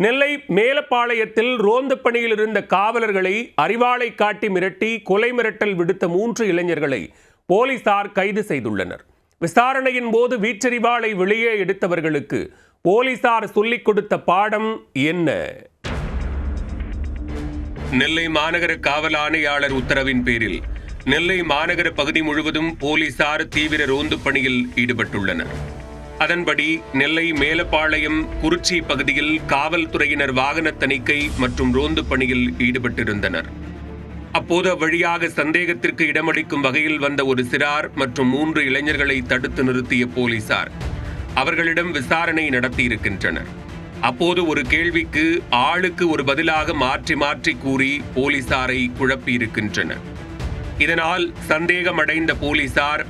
நெல்லை மேலப்பாளையத்தில் ரோந்து பணியில் இருந்த காவலர்களை அரிவாளை காட்டி மிரட்டி கொலை மிரட்டல் விடுத்த 3 இளைஞர்களை போலீசார் கைது செய்துள்ளனர். விசாரணையின் போது வீச்சரிவாளை வெளியே எடுத்தவர்களுக்கு போலீசார் சொல்லிக் கொடுத்த பாடம் என்ன? நெல்லை மாநகர காவல் ஆணையாளர் உத்தரவின் பேரில் நெல்லை மாநகர பகுதி முழுவதும் போலீசார் தீவிர ரோந்து பணியில் ஈடுபட்டுள்ளனர். அதன்படி நெல்லை மேலப்பாளையம் குறிச்சி பகுதியில் காவல்துறையினர் வாகன தணிக்கை மற்றும் ரோந்து பணியில் ஈடுபட்டிருந்தனர். அப்போது அவ்வழியாக சந்தேகத்திற்கு இடமளிக்கும் வகையில் வந்த ஒரு சிறார் மற்றும் 3 இளைஞர்களை தடுத்து நிறுத்திய போலீசார் அவர்களிடம் விசாரணை நடத்தியிருக்கின்றனர். அப்போது ஒரு கேள்விக்கு ஆளுக்கு ஒரு பதிலாக மாற்றி மாற்றி கூறி போலீசாரை குழப்பியிருக்கின்றனர். இதனால் சந்தேகமடைந்த போலீசார்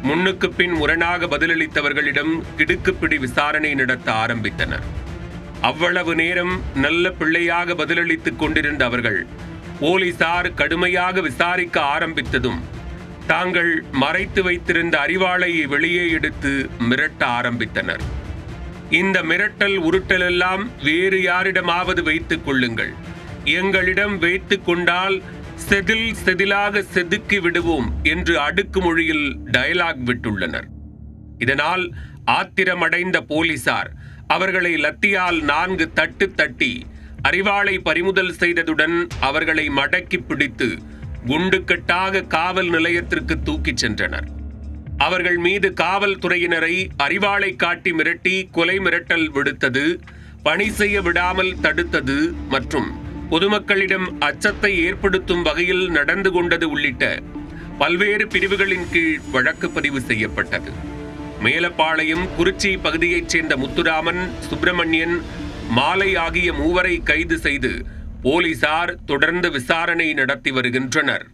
முன்னுக்கு பின் முரணாக பதிலளித்தவர்களிடம் கிடுக்குப்பிடி விசாரணை நடத்த ஆரம்பித்தனர். அவ்வளவு நேரம் நல்ல பிள்ளையாக பதிலளித்துக் கொண்டிருந்த அவர்கள் போலீசார் கடுமையாக விசாரிக்க ஆரம்பித்ததும் தாங்கள் மறைத்து வைத்திருந்த அரிவாளையை வெளியே எடுத்து மிரட்ட ஆரம்பித்தனர். இந்த மிரட்டல் உருட்டலெல்லாம் வேறு யாரிடமாவது வைத்துக் கொள்ளுங்கள், எங்களிடம் வைத்துக் கொண்டால் செதில் செதிலாக செதுக்கி விடுவோம் என்று அடுக்குமொழியில் டயலாக் விட்டுள்ளனர். இதனால் ஆத்திரமடைந்த போலீசார் அவர்களை லத்தியால் 4 தட்டு தட்டி அரிவாளை பறிமுதல் செய்ததுடன் அவர்களை மடக்கி பிடித்து குண்டுக்கட்டாக காவல் நிலையத்திற்கு தூக்கிச் சென்றனர். அவர்கள் மீது காவல்துறையினரை அரிவாளை காட்டி மிரட்டி கொலை மிரட்டல் விடுத்தது, பணி செய்ய விடாமல் தடுத்தது மற்றும் பொதுமக்களிடம் அச்சத்தை ஏற்படுத்தும் வகையில் நடந்து கொண்டது உள்ளிட்ட பல்வேறு பிரிவுகளின் கீழ் வழக்கு பதிவு செய்யப்பட்டது. மேலப்பாளையம் குறிச்சி பகுதியைச் சேர்ந்த முத்துராமன், சுப்பிரமணியன், மாலை ஆகிய 3 கைது செய்து போலீசார் தொடர்ந்து விசாரணை நடத்தி வருகின்றனர்.